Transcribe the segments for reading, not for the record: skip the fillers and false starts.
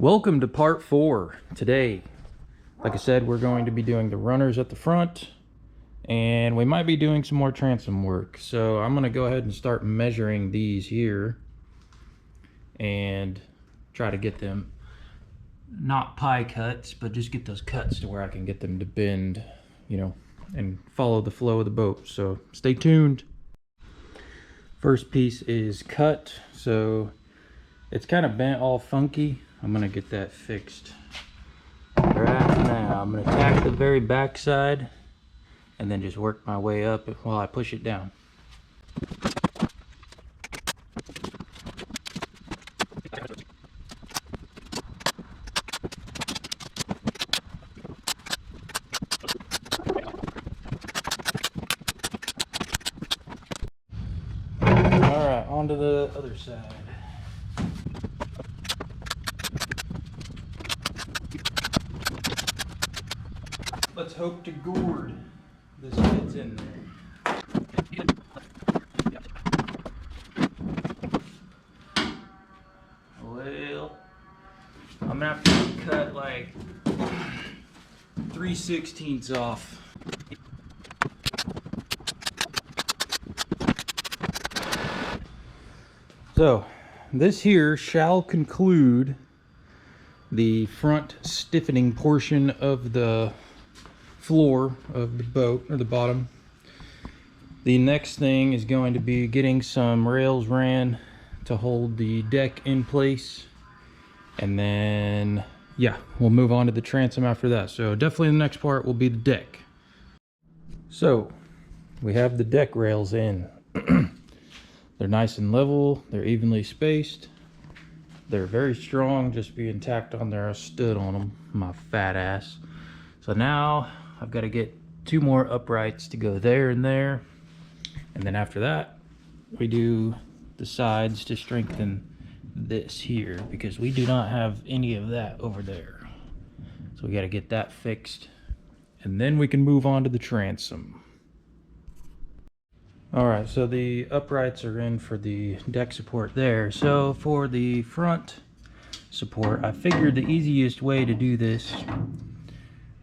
Welcome to part 4. Today, like I said, we're going to be doing the runners at the front, and we might be doing some more transom work. So I'm going to go ahead and start measuring these here and try to get them not pie cuts, but just get those cuts to where I can get them to bend, you know, and follow the flow of the boat. So stay tuned. First piece is cut, so it's kind of bent all funky. I'm gonna get that fixed right now. I'm gonna tack the very back side and then just work my way up while I push it down. All right, on to the other side. Let's hope to gourd this fits in there. Well, I'm gonna have to cut like 3/16 off. So this here shall conclude the front stiffening portion of the floor of the boat, or the bottom. The next thing is going to be getting some rails ran to hold the deck in place, and then yeah, we'll move on to the transom after that. So definitely the next part will be the deck. So we have the deck rails in. They're nice and level, they're evenly spaced, they're very strong, just being tacked on there. I stood on them, my fat ass. So now I've got to get 2 more uprights to go there and there, and then after that we do the sides to strengthen this here, because we do not have any of that over there. So we got to get that fixed, and then we can move on to the transom. All right, so the uprights are in for the deck support there. So for the front support, I figured the easiest way to do this,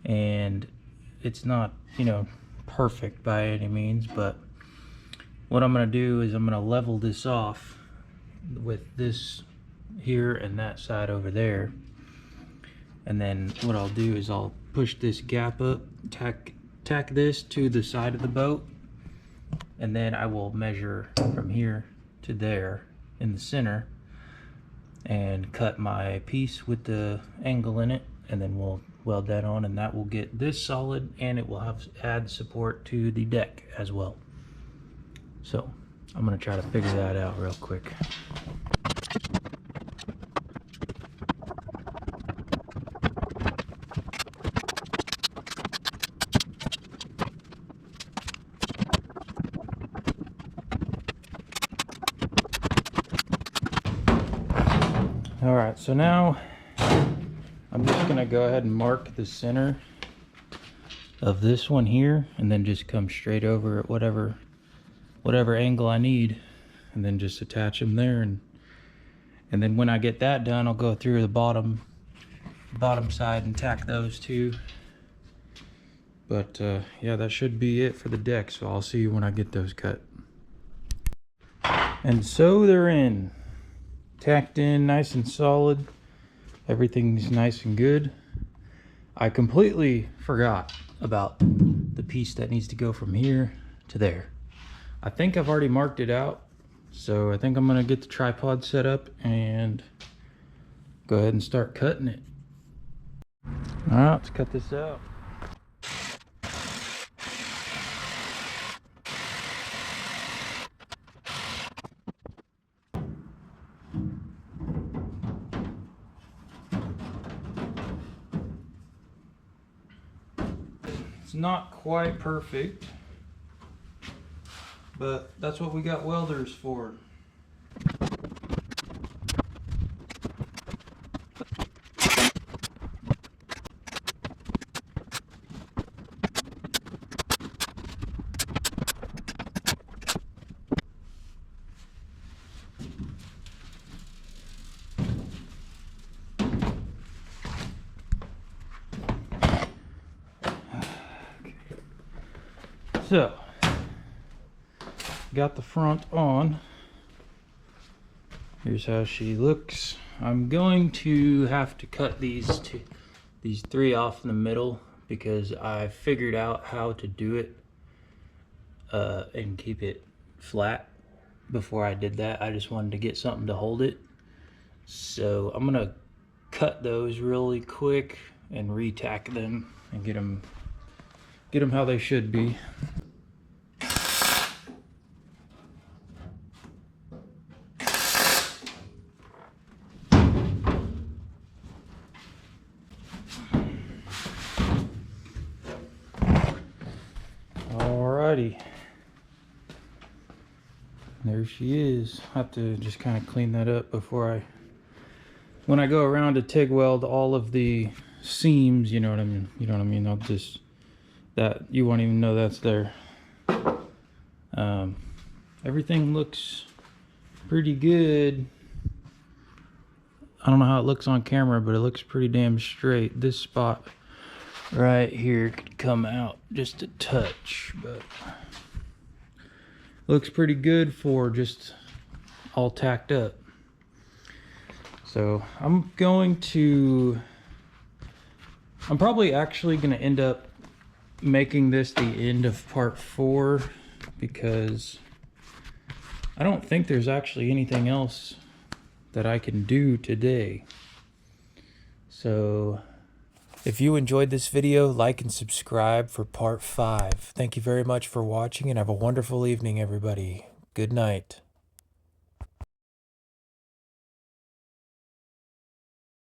and it's not, you know, perfect by any means, but what I'm going to do is I'm going to level this off with this here and that side over there, and then what I'll do is I'll push this gap up, tack this to the side of the boat, and then I will measure from here to there in the center and cut my piece with the angle in it, and then we'll weld that on, and that will get this solid, and it will have add support to the deck as well. So I'm going to try to figure that out real quick. All right, so now I'm just going to go ahead and mark the center of this one here, and then just come straight over at whatever angle I need, and then just attach them there, and then when I get that done, I'll go through the bottom side and tack those too. But yeah, that should be it for the deck, so I'll see you when I get those cut. And so they're in, tacked in nice and solid. Everything's nice and good. I completely forgot about the piece that needs to go from here to there. I think I've already marked it out, so I think I'm gonna get the tripod set up and go ahead and start cutting it. All right, let's cut this out. It's not quite perfect, but that's what we got welders for. So, got the front on. Here's how she looks. I'm going to have to cut these three off in the middle because I figured out how to do it and keep it flat. Before I did that, I just wanted to get something to hold it. So I'm gonna cut those really quick and re-tack them and get them how they should be. Alrighty. There she is. I have to just kind of clean that up before when I go around to TIG weld all of the seams, you know what I mean? You know what I mean? I'll just, that you won't even know that's there. Everything looks pretty good. I don't know how it looks on camera, but it looks pretty damn straight. This spot right here could come out just a touch, but looks pretty good for just all tacked up. So I'm probably actually going to end up making this the end of part 4 because I don't think there's actually anything else that I can do today. So if you enjoyed this video, like and subscribe for part 5. Thank you very much for watching and have a wonderful evening, everybody. Good night.